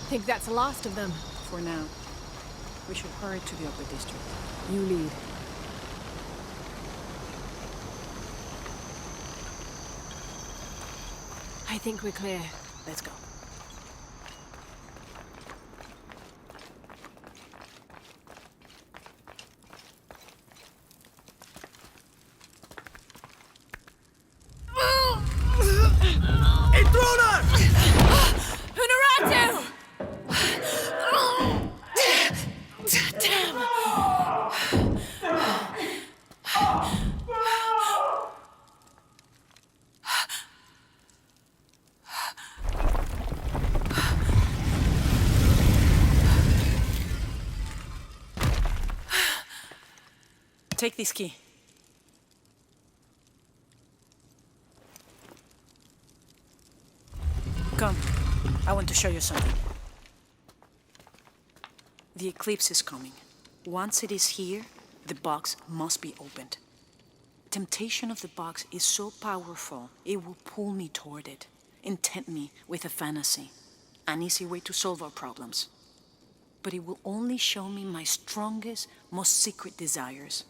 Think that's the last of them? For now. We should hurry to the upper district. You lead. I think we're clear. Let's go. Intruder! Unaratu! Damn! Take this key. Come. I want to show you something. The eclipse is coming. Once it is here, the box must be opened. Temptation of the box is so powerful, it will pull me toward it and tempt me with a fantasy, an easy way to solve our problems. But it will only show me my strongest, most secret desires.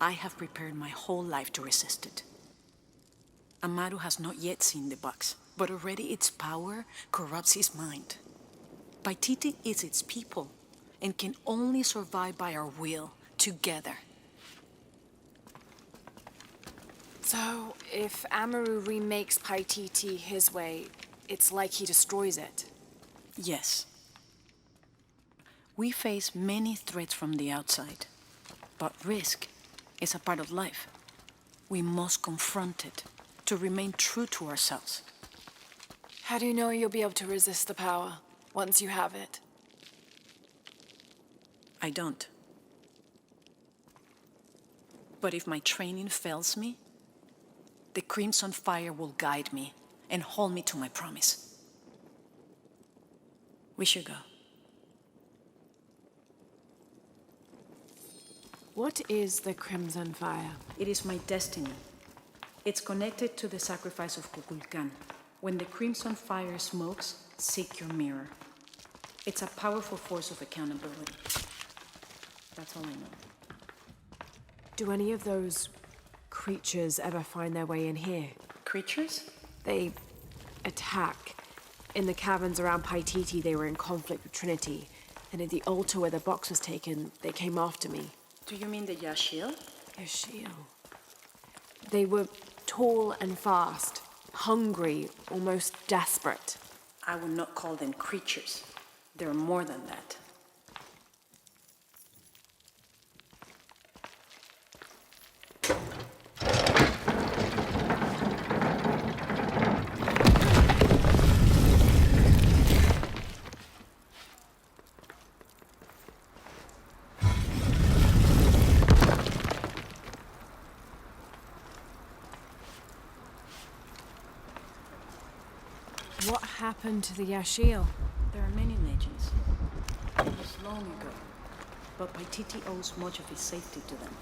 I have prepared my whole life to resist it. Amaru has not yet seen the box, but already its power corrupts his mind. Paititi is its people, and can only survive by our will, together. So, if Amaru remakes Paititi his way, it's like he destroys it. Yes. We face many threats from the outside, but risk is a part of life. We must confront it to remain true to ourselves. How do you know you'll be able to resist the power once you have it? I don't. But if my training fails me, the Crimson Fire will guide me and hold me to my promise. We should go. What is the Crimson Fire? It is my destiny. It's connected to the sacrifice of Kukulkan. When the Crimson Fire smokes, seek your mirror. It's a powerful force of accountability. That's all I know. Do any of those creatures ever find their way in here? Creatures? They attack. In the caverns around Paititi, they were in conflict with Trinity. And at the altar where the box was taken, they came after me. Do you mean the Yashil? Yashil. They were tall and fast, hungry, almost desperate. I would not call them creatures. They're more than that. What happened to the Yashil? There are many legends. It was long ago, but Paititi owes much of his safety to them.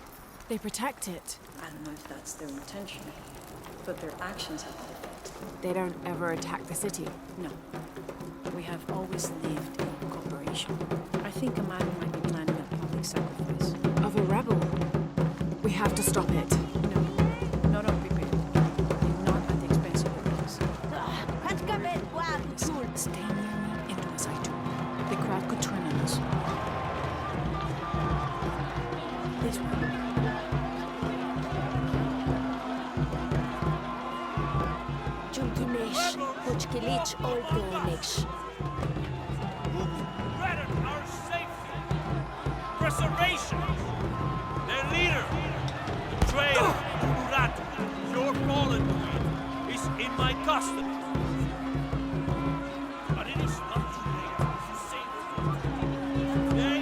They protect it. I don't know if that's their intention, but their actions have that effect. They don't ever attack the city. No. We have always lived in cooperation. I think Amaru might be planning a public sacrifice. Of a rebel. We have to stop it. No, not unprepared. And not at the expense of the others. Stay near me and do as I do. The crowd could turn on us. This way. Junkinesh, Puchkilich, Olgonesh. Who threaten our safety, preservation. Their leader, the traitor, Uratu, your fallen queen, is in my custody. But it is not too late to save her. Today,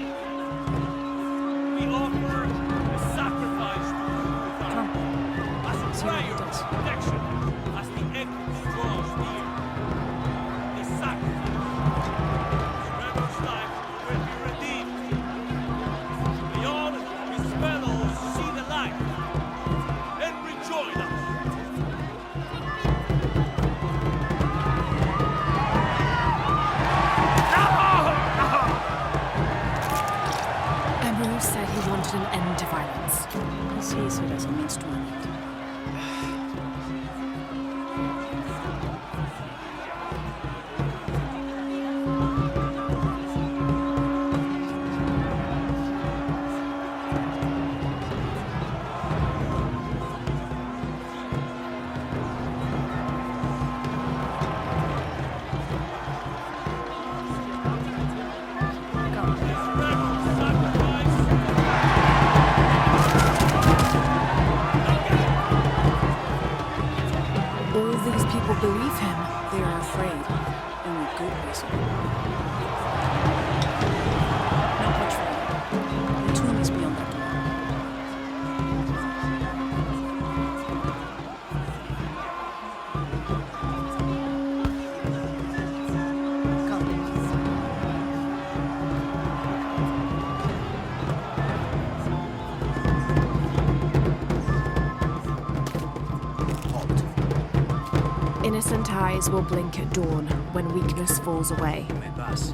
we offer a sacrifice to Uratu as a prayer of protection as the eclipse draws near. The sacrifice, the rebel's life will be redeemed. Beyond his fellows see the light and rejoin us. of him. They are afraid, and with good reason. Not much further. The tomb is beyond that door. Innocent eyes will blink at dawn when weakness falls away. Me pass.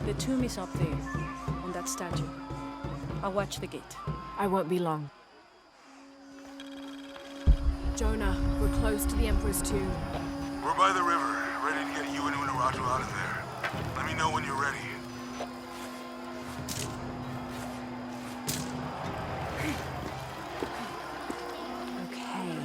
The tomb is up there, on that statue. I'll watch the gate. I won't be long. Jonah, we're close to the Emperor's tomb. We're by the river, ready to get you and Unuratu out of there. Let me know when you're ready. Okay.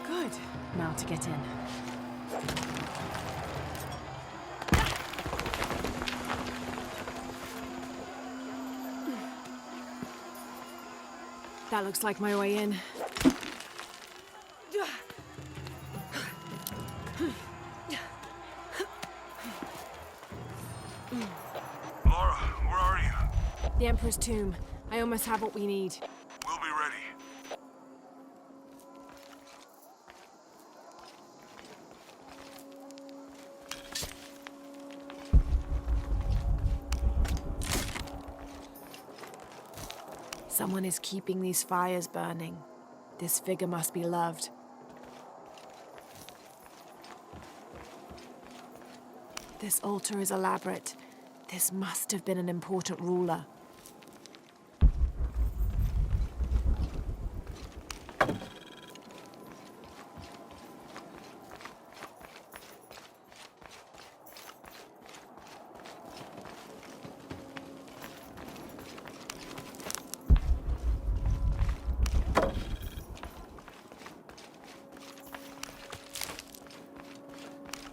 Good. Now to get in. That looks like my way in. Lara, where are you? The Emperor's tomb. I almost have what we need. We'll be ready. Someone is keeping these fires burning. This figure must be loved. This altar is elaborate. This must have been an important ruler.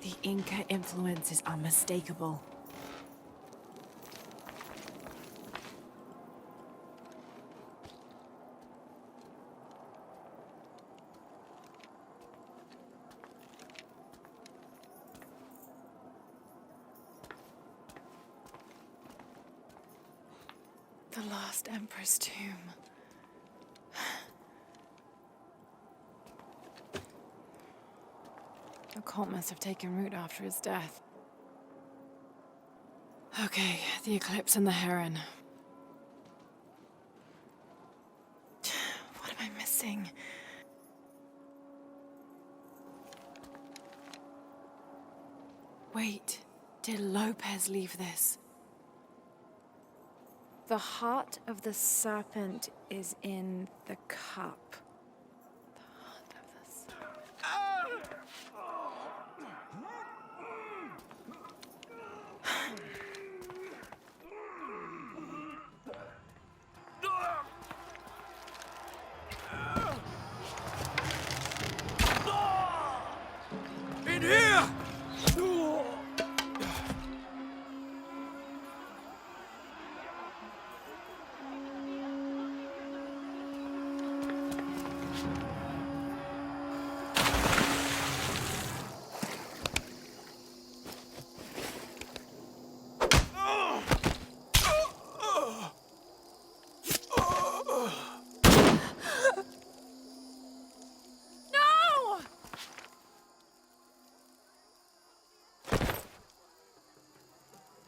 The Inca influence is unmistakable. The last Emperor's tomb. The cult must have taken root after his death. Okay, the eclipse and the heron. What am I missing? Wait, did Lopez leave this? The heart of the serpent is in the cup. The heart of the serpent. In here!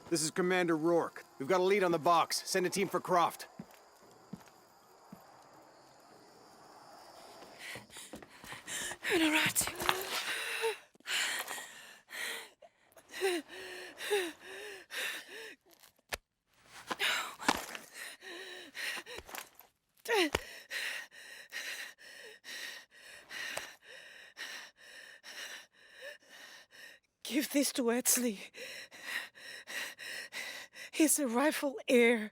This is Commander Rourke. We've got a lead on the box. Send a team for Croft. Unuratu. Give this to Etzli. He's a rightful heir.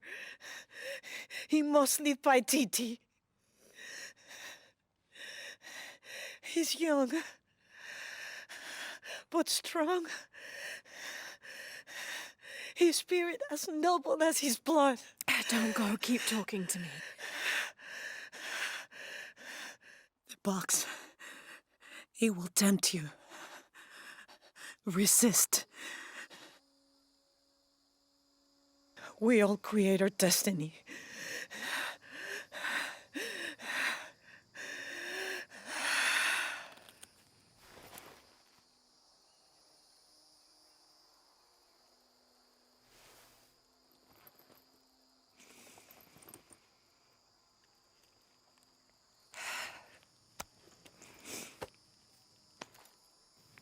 He must lead by Titi. He's young, but strong. His spirit as noble as his blood. Don't go. Keep talking to me. The box, it will tempt you. Resist. We all create our destiny.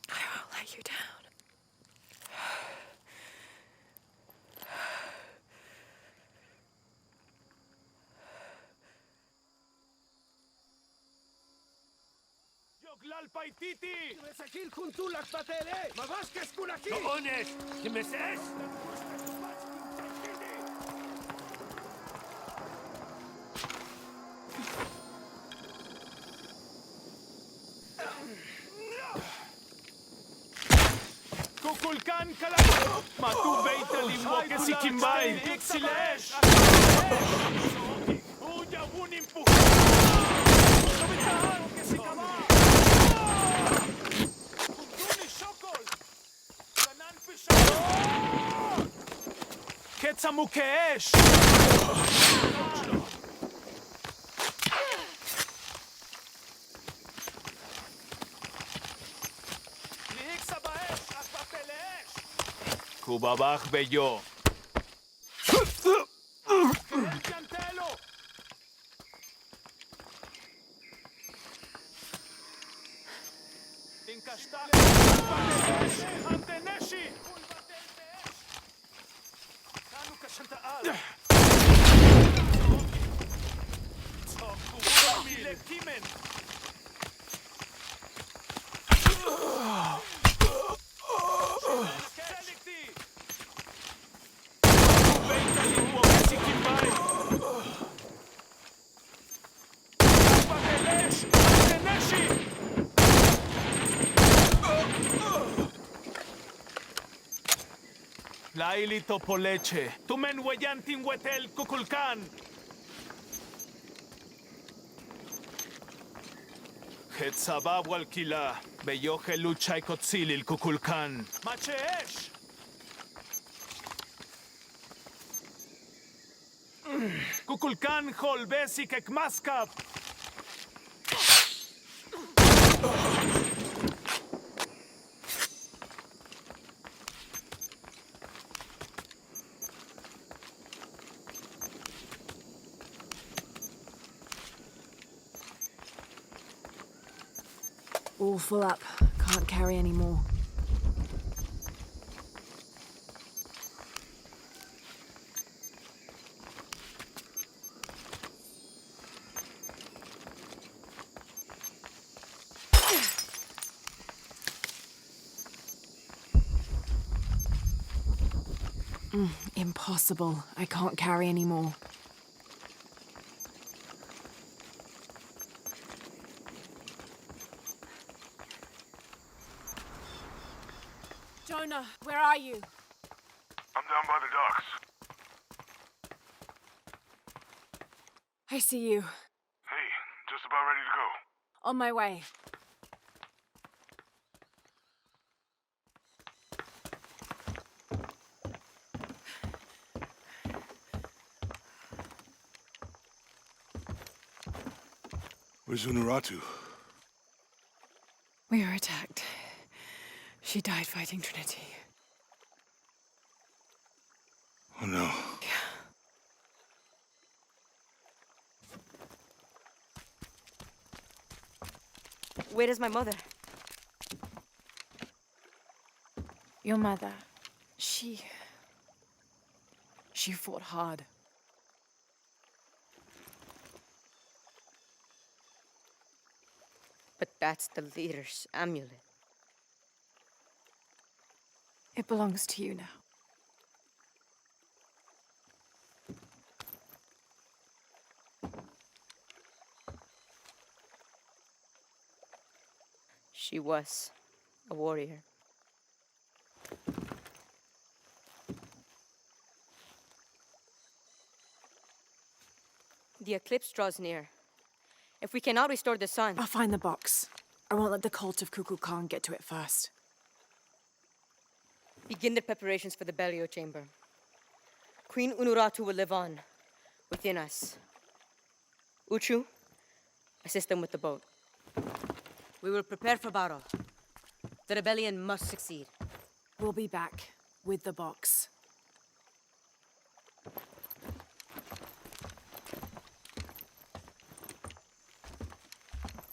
I won't let you down. יוגלל פייטיטי! מסקיל קונטולק בתאלה! ממש כסקולקי! לא עונש! כמסעש! קוקולקן קלק! מתו ביתה לימוק כסיקימבי! איקסילש! הוא ירון עם פוחה! כסיקמה! קץ עמוק כאש! לאיקסה באש, רק בפה לאש! קובבח ביו! ינטלו! תנקשתה לאש! אנטנשי! كانوا كشنتقال صاحبوا لكيمن كالكتي بيت اللي هو مسكين باي بغلش تنشي Laili topoleche, tumen huellantin huetel cuculcán. Hetzabab walkila, beyoje lucha y cotzilil cuculcán. Macheesh! Cuculcán holbesi kekmaskap. All full up. Can't carry any more. Impossible. I can't carry any more. Jonah, where are you? I'm down by the docks. I see you. Hey, just about ready to go. On my way. Where's Unuratu? We were attacked. She died fighting Trinity. Oh no. Where is my mother? Your mother. She fought hard. But that's the leader's amulet. It belongs to you now. She was a warrior. The eclipse draws near. If we cannot restore the sun... I'll find the box. I won't let the cult of Kukulkan Khan get to it first. Begin the preparations for the burial chamber. Queen Unuratu will live on, within us. Uchu, assist them with the boat. We will prepare for battle. The rebellion must succeed. We'll be back with the box.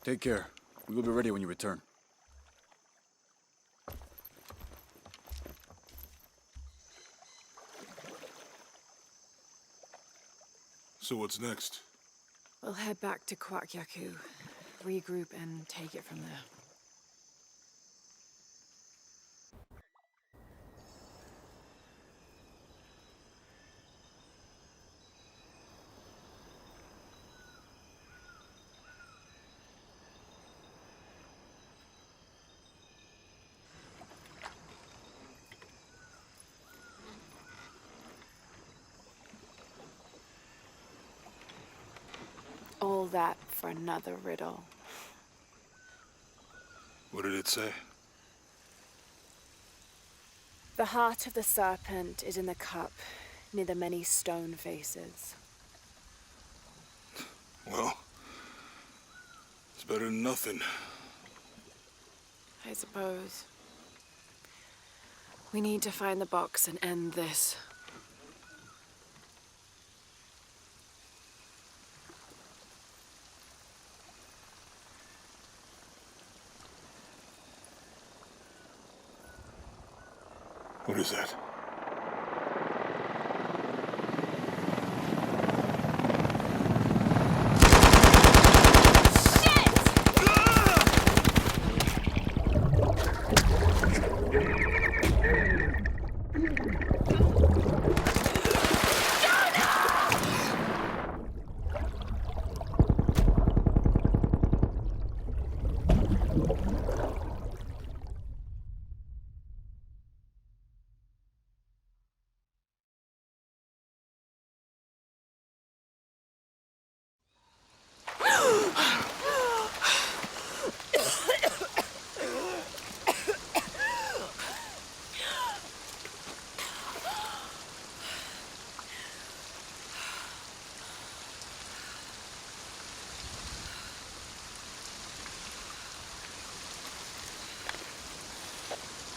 Take care. We will be ready when you return. So what's next? We'll head back to Kwakyaku, regroup and take it from there. All that for another riddle. What did it say? The heart of the serpent is in the cup, near the many stone faces. Well, it's better than nothing. I suppose. We need to find the box and end this. What is that?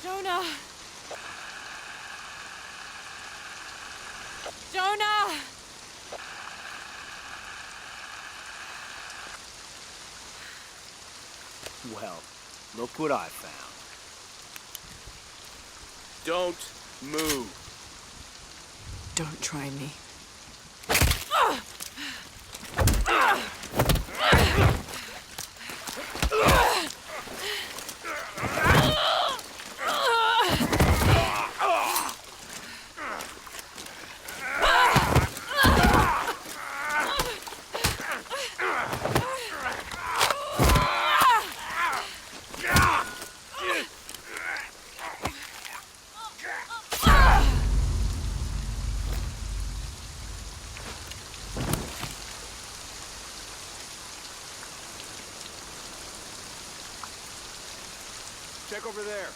Jonah! Jonah! Well, look what I found. Don't move. Don't try me. Check over there.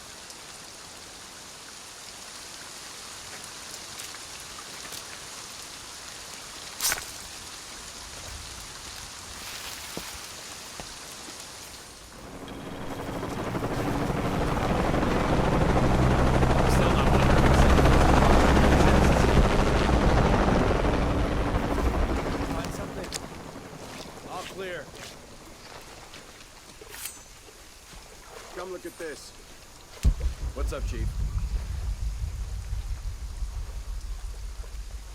Find something. All clear. come look at this. What's up, Chief?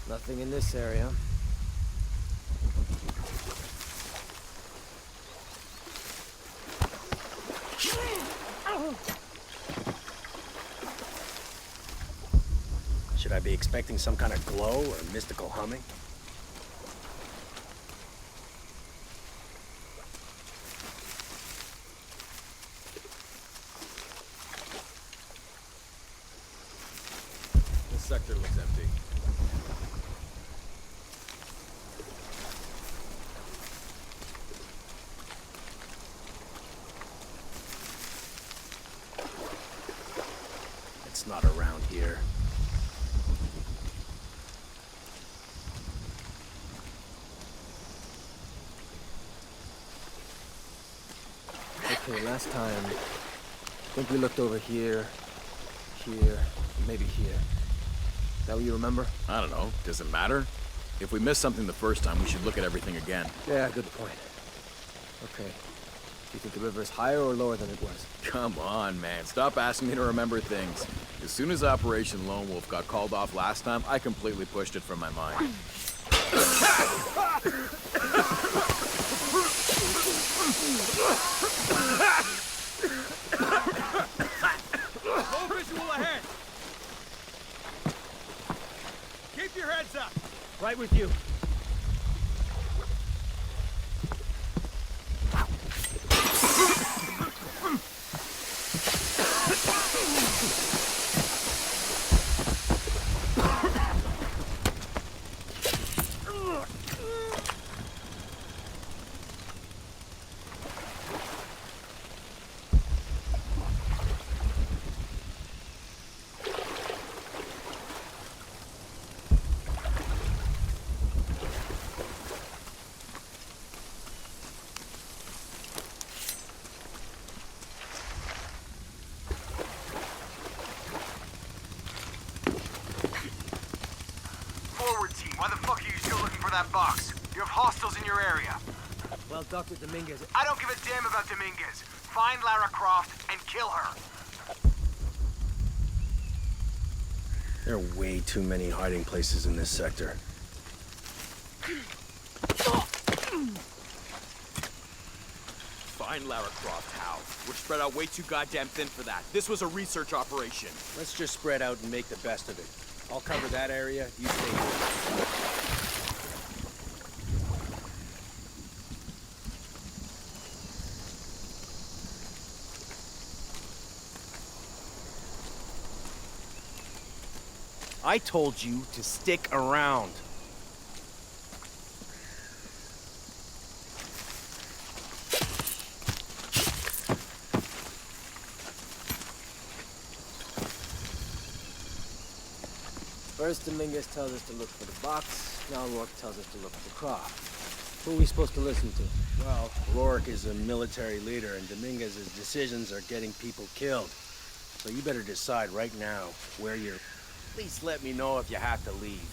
Nothing in this area. Should I be expecting some kind of glow or mystical humming? This sector looks empty. It's not around here. Okay, last time, I think we looked over here, here, maybe here. Is that what you remember? I don't know. Does it matter? If we missed something the first time, we should look at everything again. Yeah, good point. Okay. Do you think the river is higher or lower than it was? Come on, man. Stop asking me to remember things. As soon as Operation Lone Wolf got called off last time, I completely pushed it from my mind. No visual ahead. Keep your heads up. Right with you. Forward team, why the fuck are you still looking for that box? You have hostiles in your area. Well, Dr. Dominguez... I don't give a damn about Dominguez. Find Lara Croft and kill her. There are way too many hiding places in this sector. Find Lara Croft, how? We're spread out way too goddamn thin for that. This was a research operation. Let's just spread out and make the best of it. I'll cover that area, you stay here. I told you to stick around. First, Dominguez tells us to look for the box. Now Rourke tells us to look for the Croft. Who are we supposed to listen to? Well, Rourke is a military leader, and Dominguez's decisions are getting people killed. So you better decide right now where you're... At least let me know if you have to leave.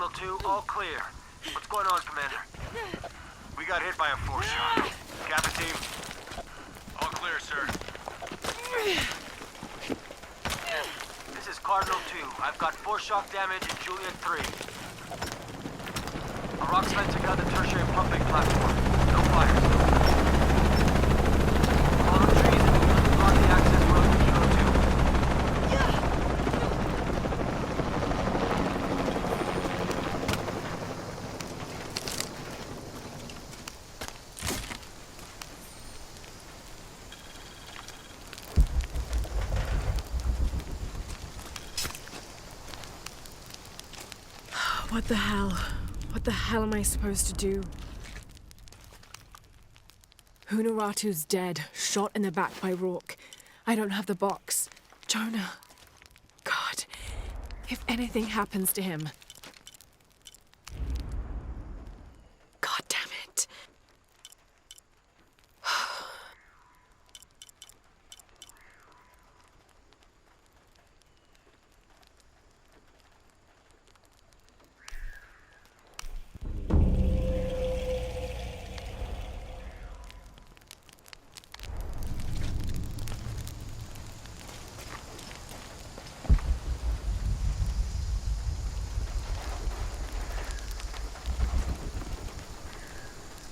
Cardinal 2, all clear. What's going on, Commander? We got hit by a force shot. Kappa team? All clear, sir. This is Cardinal 2. I've got force shock damage in Juliet 3. A rock slide took out the tertiary pumping platform. No fires. Follow trees and block the access road to Kilo 2. What the hell? What the hell am I supposed to do? Hunaratu's dead, shot in the back by Rourke. I don't have the box. Jonah. God. If anything happens to him,